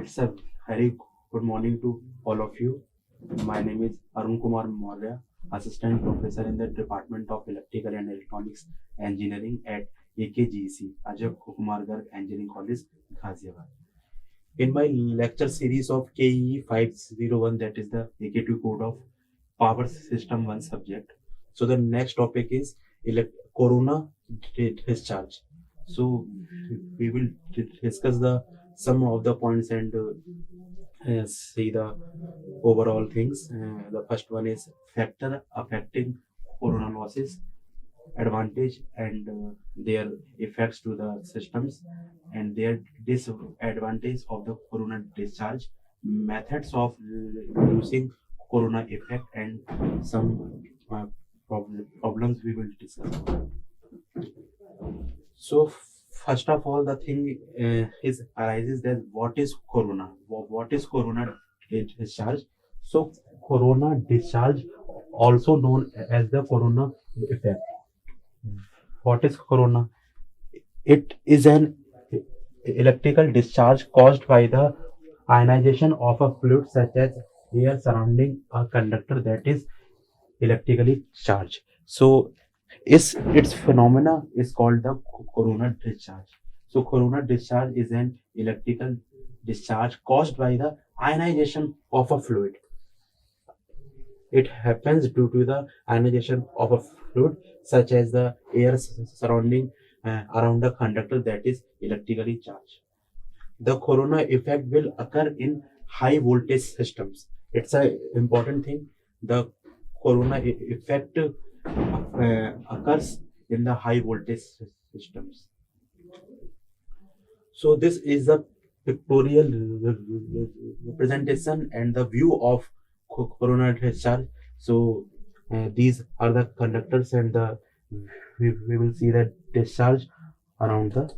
It's a very good morning to all of you. My name is Arun Kumar Maurya, Assistant Professor in the Department of Electrical and Electronics Engineering at AKGEC, Ajay Kumar Garg Engineering College, Ghaziabad. In my lecture series of KE 501, that is the AK2 code of Power System 1 subject. So the next topic is Corona discharge. So we will discuss the some of the points and see the overall things. The first one is factor affecting corona losses, advantage and their effects to the systems, and their disadvantage of the corona discharge, methods of reducing corona effect, and some problems we will discuss. So first of all, the thing is arises that what is corona? What is corona discharge? So corona discharge, also known as the corona effect. What is corona? It is an electrical discharge caused by the ionization of a fluid such as air surrounding a conductor that is electrically charged. So its phenomena is called the corona discharge. So corona discharge is an electrical discharge caused by the ionization of a fluid. It happens due to the ionization of a fluid such as the air surrounding around a conductor that is electrically charged. The corona effect will occur in high voltage systems. It's an important thing. The corona effect occurs in the high voltage systems. So this is the pictorial representation and the view of corona discharge. So these are the conductors, and we will see the discharge around the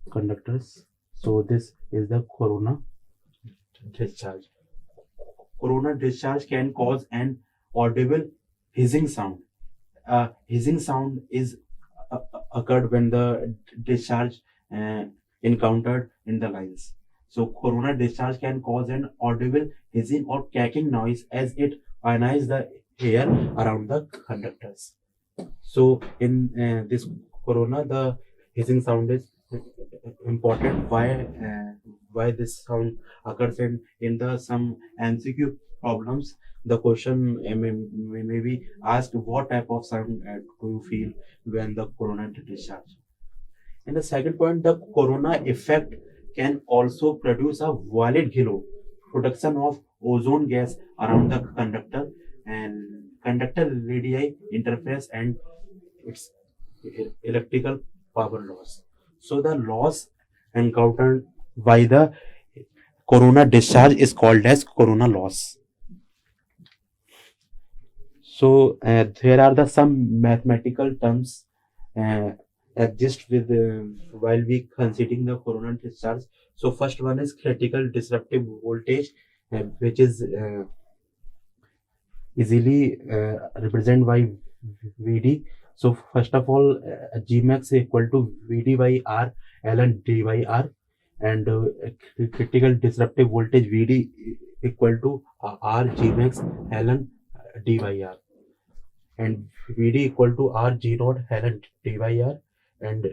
conductors. So this is the corona discharge. Corona discharge can cause an audible hissing sound. Hissing sound is occurred when the discharge encountered in the lines. So corona discharge can cause an audible hissing or cracking noise as it ionizes the air around the conductors. So in this corona, the hissing sound is important. Why this sound occurs in the some MCQ problems? The question may be asked, what type of sound do you feel when the corona discharge? And the second point, the corona effect can also produce a violet glow, production of ozone gas around the conductor, and conductor radii interface and its electrical power loss. So the loss encountered by the corona discharge is called as corona loss. So there are the some mathematical terms exist with while we considering the corona discharge. So first one is critical disruptive voltage, which is easily represented by VD. So first of all, Gmax is equal to VD by R ln D by R, and critical disruptive voltage VD equal to R Gmax ln D by R, and VD equal to R G naught ln D by R, and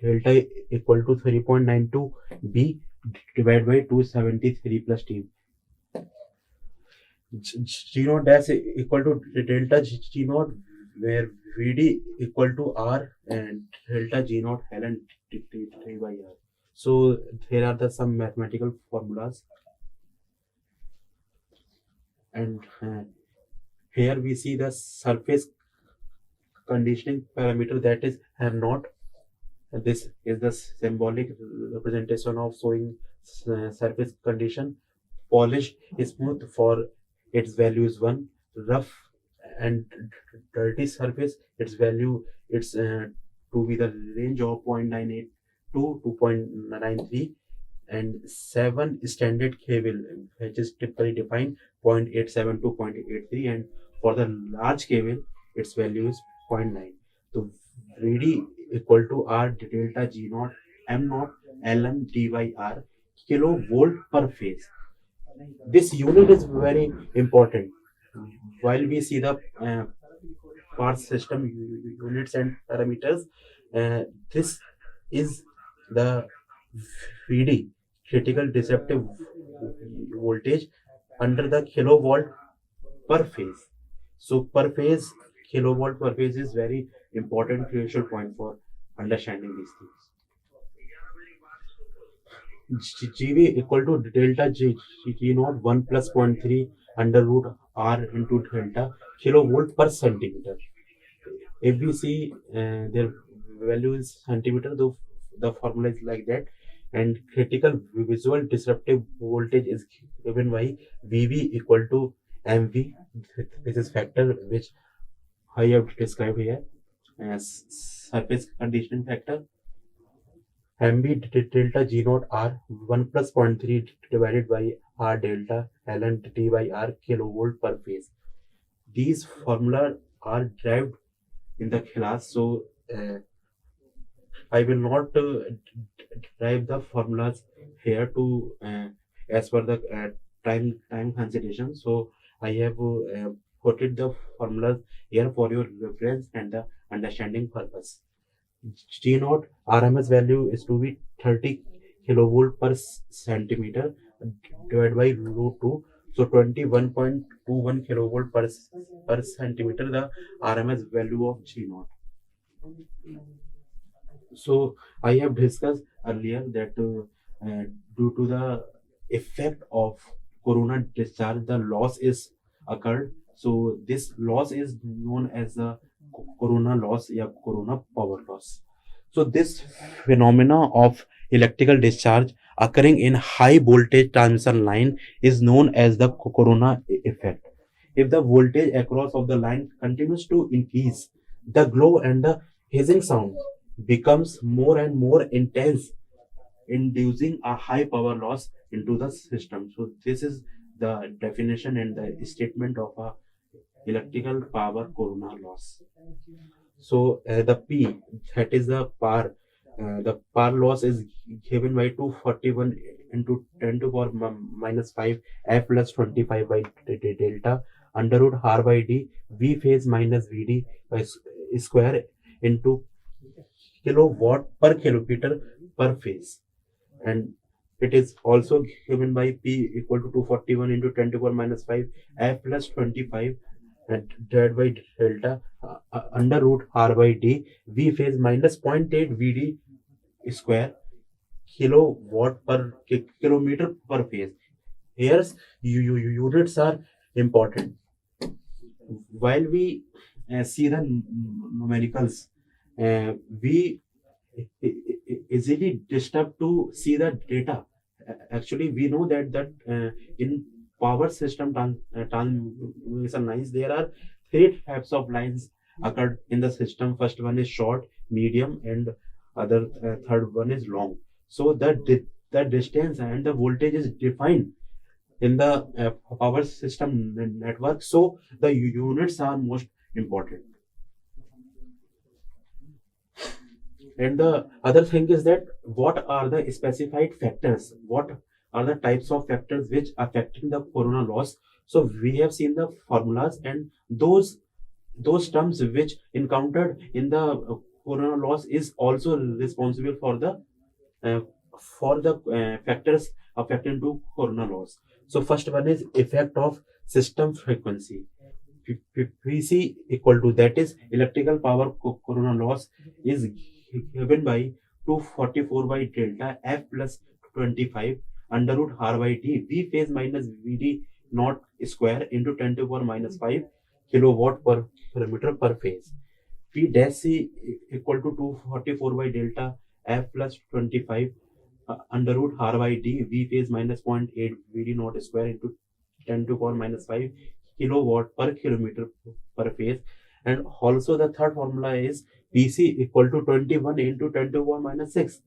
delta equal to 3.92 B divided by 273 plus T. G naught dash equal to delta G naught, where VD equal to R and delta G naught ln D by R. So here are the some mathematical formulas, and here we see the surface conditioning parameter, that is M naught. This is the symbolic representation of showing surface condition. Polished, smooth, for its value is 1. Rough and dirty surface, its value it's to be the range of 0.98 to 2.93, and 7 standard cable, which is typically defined 0.87 to 0.83, and for the large cable its value is 0.9. So VD equal to R delta G naught m naught ln d by r kilovolt per phase. This unit is very important. While we see the power system units and parameters, this is the VD, critical disruptive voltage, under the kilovolt per phase. So per phase, kilovolt per phase is very important crucial point for understanding these things. GV equal to delta G naught 1 plus 0.3 under root R into delta kilovolt per centimeter. If we see their value is centimeter, the formula is like that, and critical visual disruptive voltage is given by VV equal to MV. This is factor which I have described here as surface conditioning factor. MV delta G naught R 1 plus 0.3 divided by R delta ln d by R kilovolt per phase. These formula are derived in the class, so I will not derive the formulas here to as per the time consideration. So I have put it the formulas here for your reference and the understanding purpose. G naught RMS value is to be 30 kilovolt per centimeter divided by root 2. So 21.21 kilovolt per centimeter, the RMS value of G naught. So I have discussed earlier that due to the effect of corona discharge, the loss is occurred. So this loss is known as the corona loss or corona power loss. So this phenomena of electrical discharge occurring in high voltage transmission line is known as the corona effect. If the voltage across of the line continues to increase, the glow and the hissing sound becomes more and more intense, inducing a high power loss into the system. So this is the definition and the statement of a electrical power corona loss. So the P, that is the power loss is given by 241 into 10 to power minus 5 F plus 25 by delta under root R by D V phase minus VD by square into kilowatt per kilometer per phase. And it is also given by P equal to 241 into 10 to power minus 5 F plus 25 and divided by delta under root R by D V phase minus 0.8 VD square kilowatt per kilometer per phase. Here units are important. While we see the numericals, we easily disturb to see the data. Actually, we know that in power system transmission lines, there are three types of lines occurred in the system. First one is short, medium, and other third one is long. So the distance and the voltage is defined in the power system network. So the units are most important. And the other thing is that what are the specified factors? What are the types of factors which affecting the corona loss? So we have seen the formulas and those terms which encountered in the corona loss is also responsible for the factors affecting to corona loss. So first one is effect of system frequency. PC equal to, that is electrical power corona loss, is given by 244 by delta F plus 25 under root R by D V phase minus VD naught square into 10 to the power minus 5 kilowatt per kilometer per phase. P dash C equal to 244 by delta F plus 25 under root R by D V phase minus 0.8 VD naught square into 10 to the power minus 5 kilowatt per kilometer per phase. And also the third formula is PC equal to 21 into 10 to the power minus 6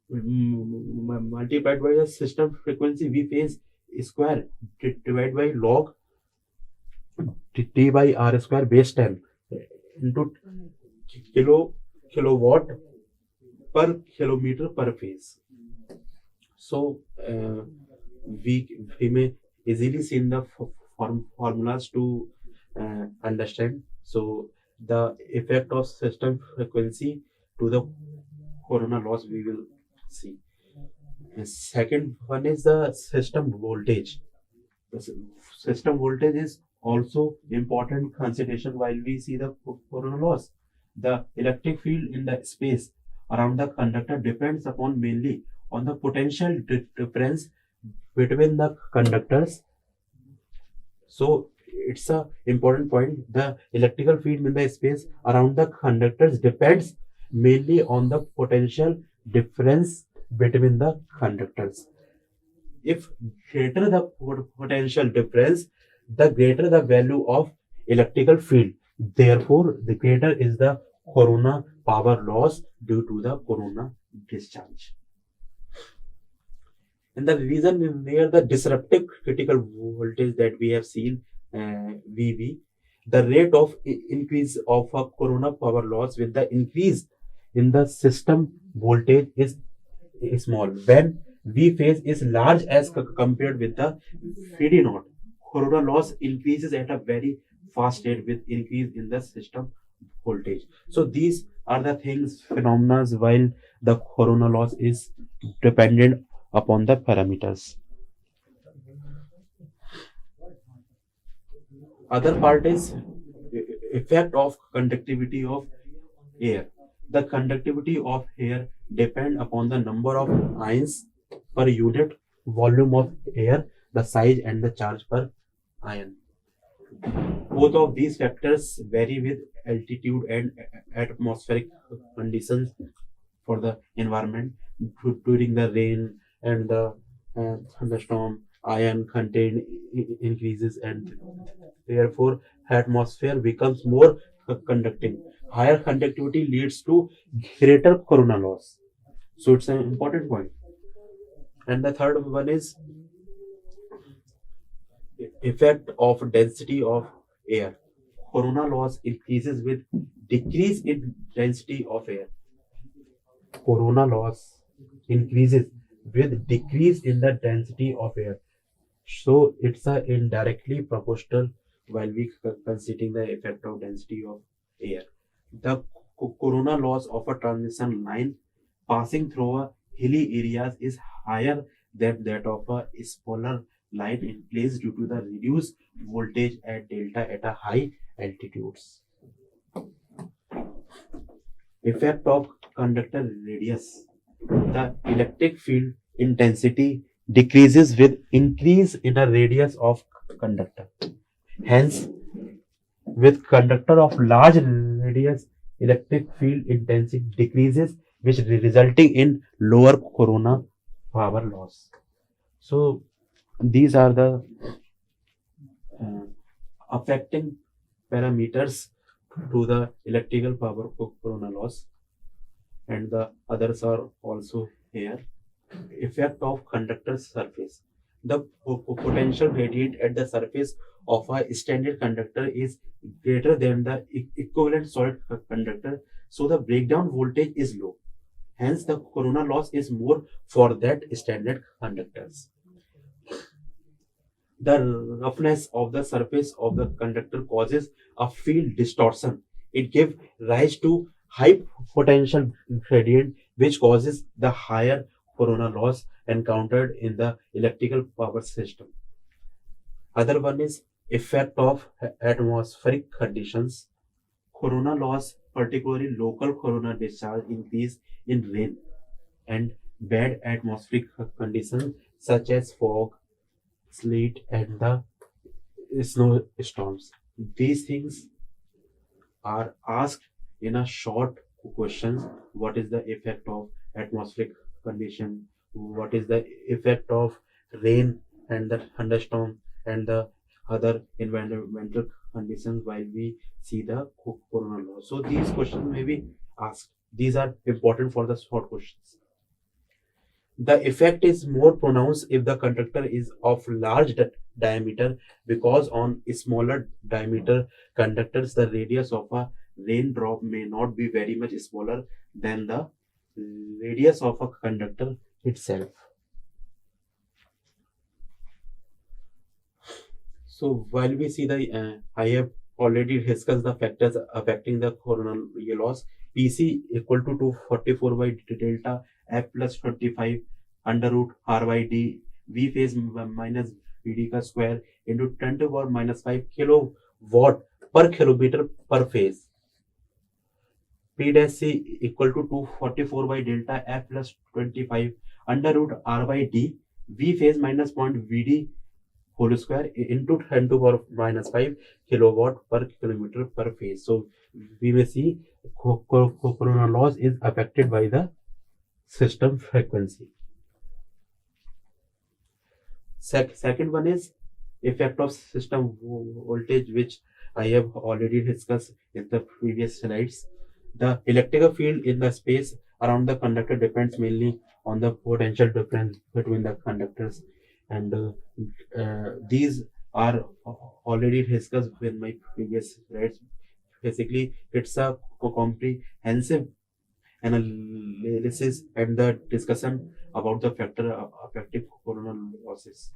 multiplied by the system frequency V phase square divided by log T by R square base 10 into kilowatt per kilometer per phase. So we may easily see the formulas to understand. So the effect of system frequency to the corona loss we will see. The second one is the system voltage. The system voltage is also important consideration while we see the corona loss. The electric field in the space around the conductor depends upon mainly on the potential difference between the conductors. So it's a important point. The electrical field in the space around the conductors depends mainly on the potential difference between the conductors. If greater the potential difference, the greater the value of electrical field. Therefore, the greater is the corona power loss due to the corona discharge. And the reason where the disruptive critical voltage that we have seen, VV, the rate of increase of a corona power loss with the increase in the system voltage is small. When V phase is large as compared with the VD naught, corona loss increases at a very fast rate with increase in the system voltage. So these are the things, phenomena, while the corona loss is dependent upon the parameters. Other part is effect of conductivity of air. The conductivity of air depend upon the number of ions per unit volume of air, the size and the charge per ion. Both of these factors vary with altitude and atmospheric conditions for the environment. During the rain and the thunderstorm, ion content increases and therefore atmosphere becomes more conducting. Higher conductivity leads to greater corona loss. So it's an important point. And the third one is effect of density of air. Corona loss increases with decrease in density of air. Corona loss increases with decrease in the density of air. So it's a indirectly proportional while we considering the effect of density of air. The corona loss of a transition line passing through a hilly areas is higher than that of a smaller line in place due to the reduced voltage at delta at a high altitudes. Effect of conductor radius. The electric field intensity decreases with increase in the radius of conductor. Hence, with conductor of large radius, electric field intensity decreases, which resulting in lower corona power loss. So these are the affecting parameters to the electrical power corona loss, and the others are also here. Effect of conductor surface. The potential gradient at the surface of a standard conductor is greater than the equivalent solid conductor, so the breakdown voltage is low. Hence, the corona loss is more for that standard conductors. The roughness of the surface of the conductor causes a field distortion. It gives rise to high potential gradient, which causes the higher corona loss encountered in the electrical power system. Other one is effect of atmospheric conditions. Corona loss, particularly local corona discharge, increase in rain and bad atmospheric conditions such as fog, sleet, and the snowstorms. These things are asked in a short question. What is the effect of atmospheric condition? What is the effect of rain and the thunderstorm and the other environmental conditions while we see the corona loss? So these questions may be asked. These are important for the short questions. The effect is more pronounced if the conductor is of large diameter, because on smaller diameter conductors the radius of a raindrop may not be very much smaller than the radius of a conductor itself. So while we see I have already discussed the factors affecting the coronal loss. PC equal to 244 by delta F plus 25 under root R by D V phase minus VD का square into 10 to power minus 5 kilowatt per kilometer per phase. P dash C equal to 244 by delta F plus 25 under root R by D V phase minus point VD whole square into 10 to power minus 5 kilowatt per kilometer per phase. So we may see coronal loss is affected by the system frequency. Second one is effect of system voltage, which I have already discussed in the previous slides. The electrical field in the space around the conductor depends mainly on the potential difference between the conductors, and these are already discussed in my previous slides. Basically, it's a comprehensive analysis and the discussion about the factor affecting coronal losses.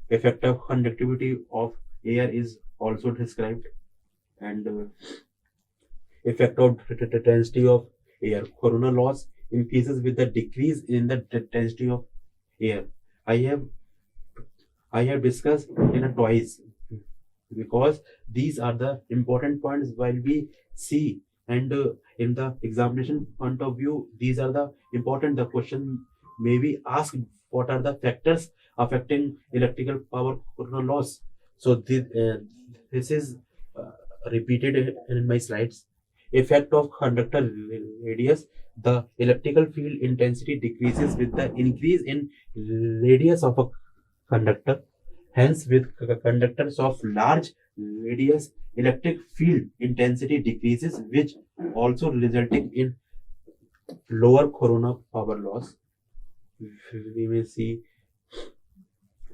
Effect of conductivity of air is also described, and effect of density of air. Coronal loss increases with the decrease in the density of air. I have discussed in a twice, because these are the important points while we see, and in the examination point of view, these are the important. The question may be asked, what are the factors affecting electrical power coronal loss? So this is repeated in my slides. Effect of conductor radius. The electrical field intensity decreases with the increase in radius of a conductor. Hence, with conductors of large radius, electric field intensity decreases, which also resulting in lower coronal power loss. We may see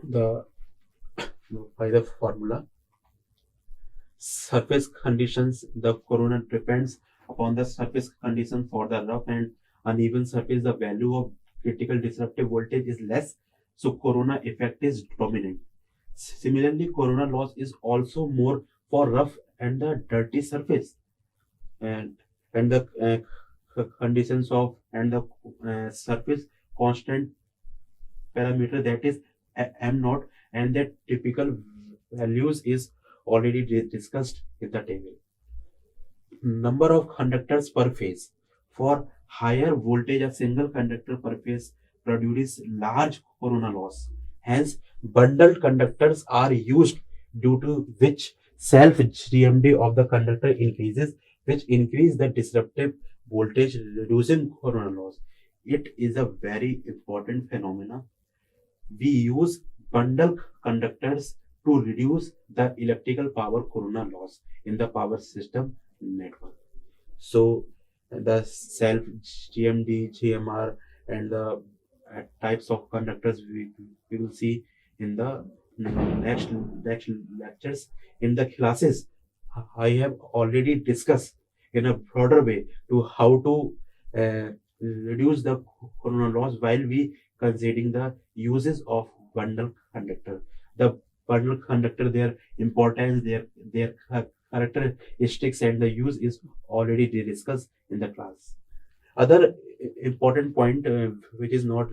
by the formula. Surface conditions. The corona depends upon the surface condition. For the rough and uneven surface, the value of critical disruptive voltage is less, so corona effect is dominant. Similarly, corona loss is also more for rough and the dirty surface, and the conditions of and the surface constant parameter, that is m naught, and that typical values is already discussed in the table. Number of conductors per phase. For higher voltage, a single conductor per phase produces large corona loss. Hence, bundled conductors are used, due to which self GMD of the conductor increases, which increase the disruptive voltage, reducing corona loss. It is a very important phenomena. We use bundled conductors to reduce the electrical power corona loss in the power system network. So the self GMD, GMR, and the types of conductors we will see in the next lectures. In the classes, I have already discussed in a broader way to how to reduce the corona loss while we considering the uses of bundle conductor. The bundle conductor, their importance, their characteristics, and the use is already discussed in the class. Other important point which is not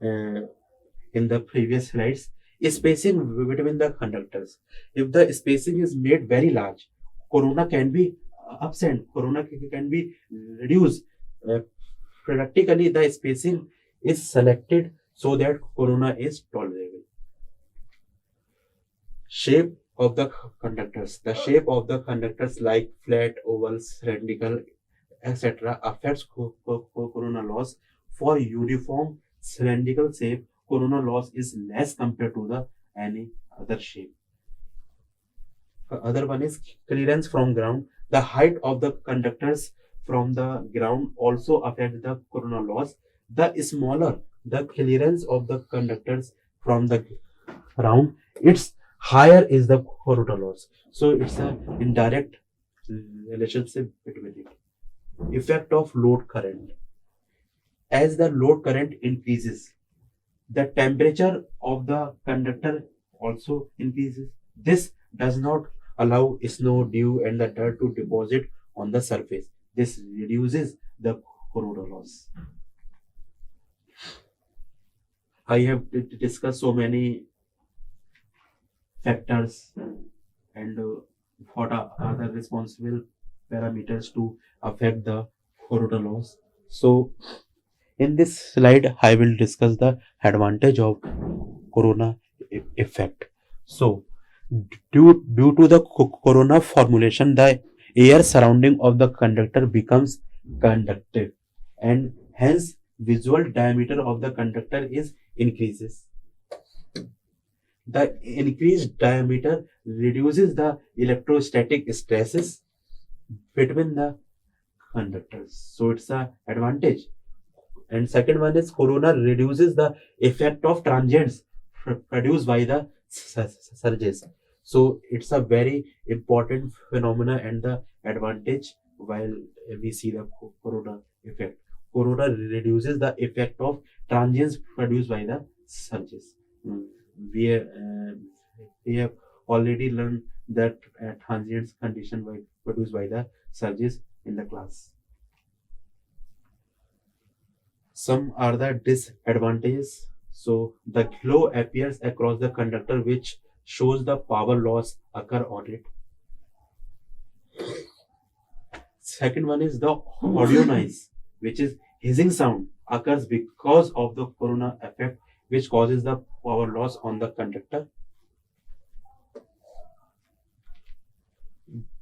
in the previous slides is spacing between the conductors. If the spacing is made very large, corona can be absent, corona can be reduced. Practically, the spacing is selected so that corona is tolerable. Shape of the conductors. The shape of the conductors, like flat, oval, cylindrical, etc., affects corona loss. For uniform cylindrical shape, corona loss is less compared to the any other shape. Other one is clearance from ground. The height of the conductors from the ground also affects the corona loss. The smaller the clearance of the conductors from the ground, its higher is the corona loss. So it's an indirect relationship between it. Effect of load current. As the load current increases, the temperature of the conductor also increases. This does not allow snow, dew, and the dirt to deposit on the surface. This reduces the corona loss. I have discussed so many factors and what are the responsible parameters to affect the corona loss. So, in this slide, I will discuss the advantage of corona effect. So, due to the corona formulation, the air surrounding of the conductor becomes conductive, and hence visual diameter of the conductor is increases. The increased diameter reduces the electrostatic stresses between the conductors. So it's a advantage. And second one is corona reduces the effect of transients produced by the surges. So it's a very important phenomena and the advantage while we see the corona effect. Corona reduces the effect of transients produced by the surges. We, uh, we have already learned that transients condition produced by the surges in the class. Some are the disadvantages. So the glow appears across the conductor, which shows the power loss occur on it. Second one is the audio noise, which is hissing sound occurs because of the corona effect, which causes the power loss on the conductor.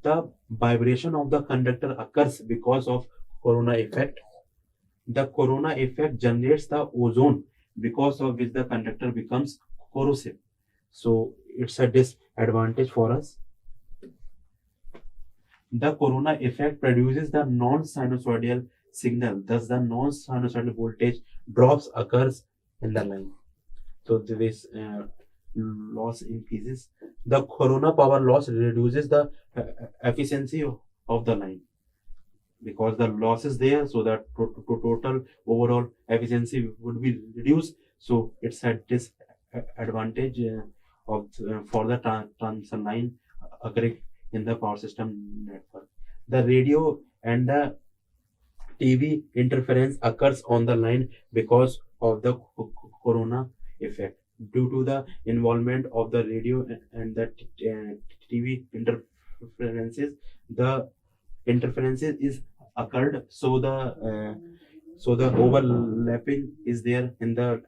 The vibration of the conductor occurs because of corona effect. The corona effect generates the ozone, because of which the conductor becomes corrosive. So it's a disadvantage for us. The corona effect produces the non-sinusoidal signal, thus the non-sinusoidal voltage drops occurs in the line. So this loss increases. The corona power loss reduces the efficiency of the line, because the loss is there, so that total overall efficiency would be reduced. So it's a disadvantage for the transmission line occurring in the power system network. The radio and the TV interference occurs on the line because of the corona effect. Due to the involvement of the radio and the TV interferences, the interferences is occurred, so the overlapping is there in the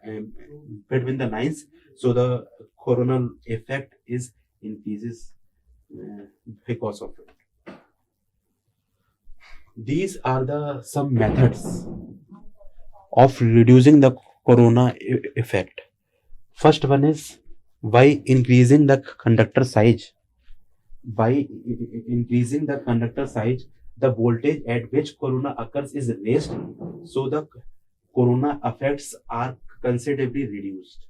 between the lines, so the coronal effect is increases because of it. These are the some methods of reducing the corona effect. First one is by increasing the conductor size. By increasing the conductor size, the voltage at which corona occurs is raised, so the corona effects are considerably reduced.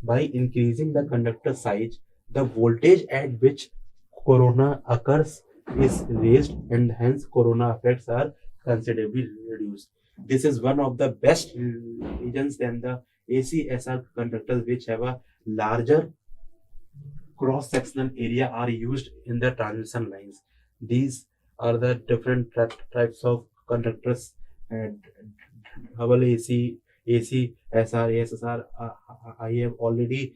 By increasing the conductor size, the voltage at which corona occurs is raised, and hence corona effects are considerably reduced. This is one of the best regions than the ACSR conductors, which have a larger cross-sectional area are used in the transmission lines. These are the different types of conductors, and double AC, AC, SR, ASSR. I have already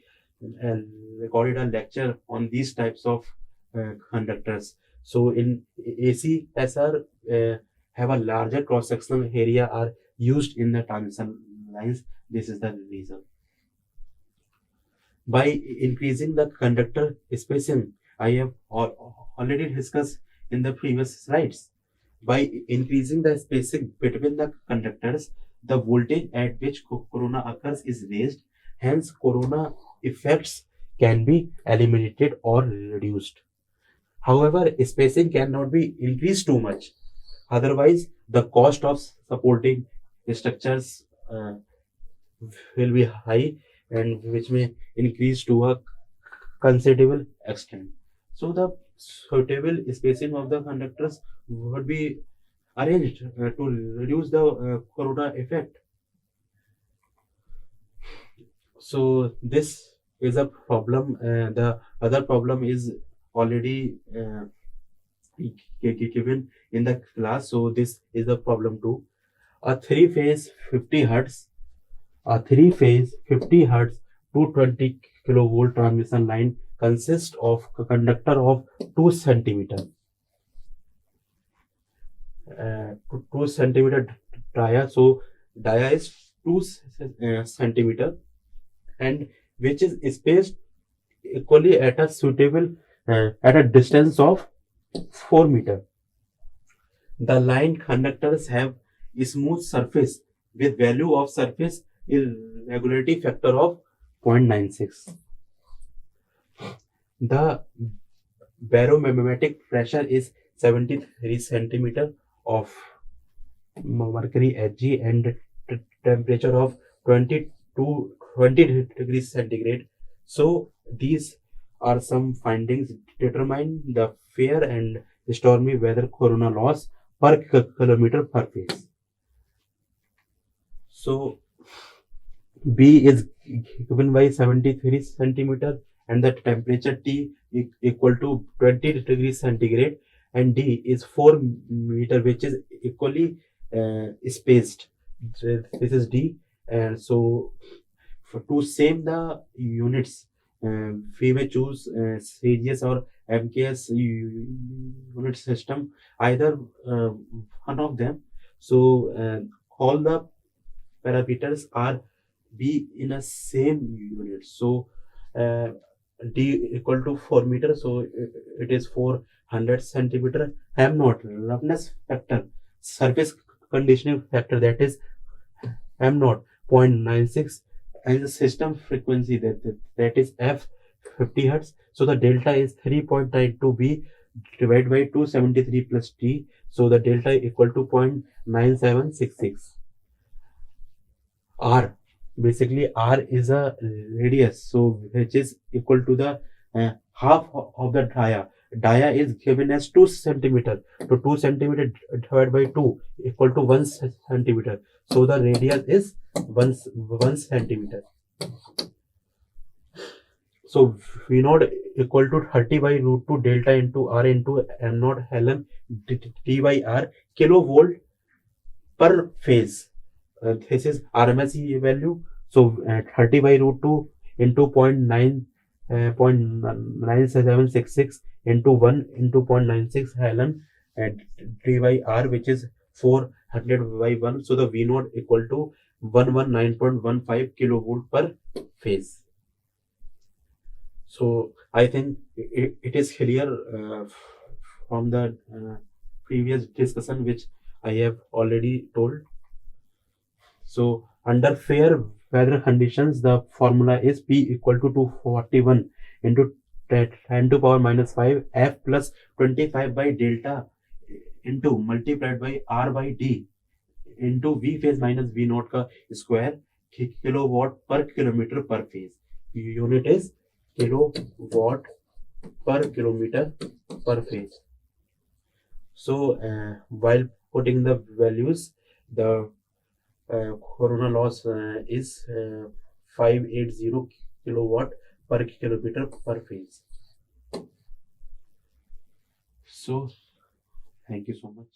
recorded a lecture on these types of conductors. So in AC, SR have a larger cross-sectional area are used in the transmission lines. This is the reason. By increasing the conductor spacing, I have already discussed in the previous slides. By increasing the spacing between the conductors, the voltage at which corona occurs is raised. Hence, corona effects can be eliminated or reduced. However, spacing cannot be increased too much. Otherwise, the cost of supporting structures will be high, and which may increase to a considerable extent. So the suitable spacing of the conductors would be arranged to reduce the corona effect. So this is a problem. The other problem is already given in the class. So this is the problem too. A three-phase 50 hertz, a three-phase 50 hertz 220 kilovolt transmission line consists of a conductor of 2 centimeter. 2 centimeter dia. So dia is 2 centimeter, and which is spaced equally at a suitable at a distance of 4 meter. The line conductors have a smooth surface with value of surface irregularity factor of 0.96. The barometric pressure is 73 centimeter of mercury Hg and temperature of 20 degrees centigrade. So these are some findings determine the fair and stormy weather corona loss per kilometer per phase. So B is given by 73 centimeter and the temperature T equal to 20 degrees centigrade, and D is 4 meter, which is equally spaced. This is D, and so to same the units, we may choose CGS or MKS unit system, either one of them. So all the parameters are be in a same unit. So D equal to 4 meter, so it is 400 centimeter. M naught roughness factor, surface conditioning factor, that is M naught 0.96, and the system frequency that is F 50 hertz. So the delta is 3.92 B divided by 273 plus T. So the delta equal to 0.9766. R, basically R is a radius, so which is equal to the half of the dia. Dia is given as 2 centimeter. So 2 centimeter divided by 2 equal to 1 centimeter. So the radius is 1 centimeter. So V naught equal to 30 by root 2 delta into R into M naught ln D by R kilovolt per phase. This is RMS value. So 30 by root 2 into 0.9766 into 1 into 0.96 ln D by R, which is 400 by 1. So the V naught equal to 119.15 kilovolt per phase. So I think it is clear from the previous discussion which I have already told. So under fair weather conditions, the formula is P equal to 241 into 10 to power minus 5 F plus 25 by delta into multiplied by R by D into V phase minus V naught का square kilowatt per kilometer per phase. Unit is kilowatt per kilometer per phase. So while putting the values, the corona loss is 580 kilowatt per kilometer per phase. So thank you so much.